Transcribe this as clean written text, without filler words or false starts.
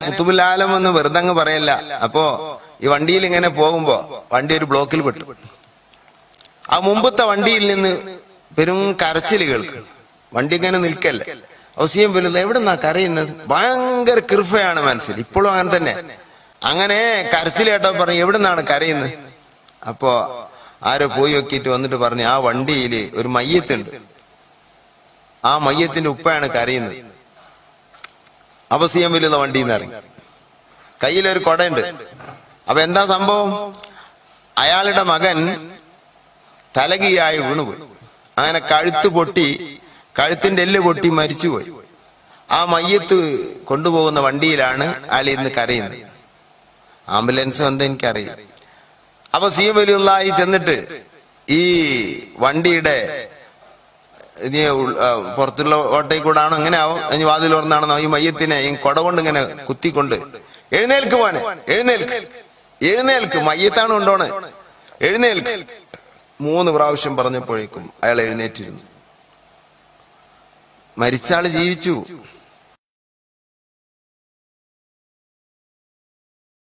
കുത്തുബുൽ ആലം എന്ന് വെറുതെ അങ്ങ് പറയല്ല. അപ്പോ ഈ വണ്ടിയിൽ ഇങ്ങനെ പോകുമ്പോ വണ്ടി ഒരു ബ്ലോക്കിൽ പെട്ടു. ആ മുമ്പത്തെ വണ്ടിയിൽ നിന്ന് പെരും കരച്ചിൽ കേൾക്കും. വണ്ടി ഇങ്ങനെ നിൽക്കല്ലേ. ഔസിയം വലുത് എവിടുന്നാ കരയുന്നത്? ഭയങ്കര കൃപയാണ് മനസ്സിൽ. ഇപ്പോഴും അങ്ങനെ തന്നെ. അങ്ങനെ കരച്ചിൽ കേട്ടോ പറഞ്ഞു എവിടുന്നാണ് കരയുന്നത്? അപ്പോ ആരോ പോയി നോക്കിയിട്ട് വന്നിട്ട് പറഞ്ഞു ആ വണ്ടിയിൽ ഒരു മയ്യത്തുണ്ട്, ആ മയ്യത്തിന്റെ ഉപ്പയാണ് കരയുന്നത്. അവസിയം വലുത വണ്ടിയിൽ നിന്ന് ഇറങ്ങി. കയ്യിലൊരു കൊടയുണ്ട്. അപ്പൊ എന്താ സംഭവം? അയാളുടെ മകൻ തലകീഴായി വീണുപോയി. അങ്ങനെ കഴുത്ത് പൊട്ടി, കഴുത്തിന്റെ എല്ല് പൊട്ടി മരിച്ചുപോയി. ആ മയ്യത്ത് കൊണ്ടുപോകുന്ന വണ്ടിയിലാണ് അയാൾ ഇന്ന് കരയുന്നത്. ആംബുലൻസ് എന്താ എനിക്കറിയില്ല. അപ്പൊ സി വലിയുള്ളായി ചെന്നിട്ട് ഈ വണ്ടിയുടെ പുറത്തുള്ള ഓട്ടയിൽ കൂടാണോ എങ്ങനെ ആവും, ഇനി വാതിൽ തുറന്നാണെന്നോ ഈ മയ്യത്തിനെ ഈ കൊട കൊണ്ട് ഇങ്ങനെ കുത്തിക്കൊണ്ട് എഴുന്നേൽക്ക് മോനെ, എഴുന്നേൽക്ക്, എഴുന്നേൽക്ക്, മയ്യത്താണ് കൊണ്ടോണ്, എഴുന്നേൽക്ക് 3 പ്രാവശ്യം പറഞ്ഞപ്പോഴേക്കും അയാൾ എഴുന്നേറ്റിരുന്നു. മരിച്ചാള് ജീവിച്ചു.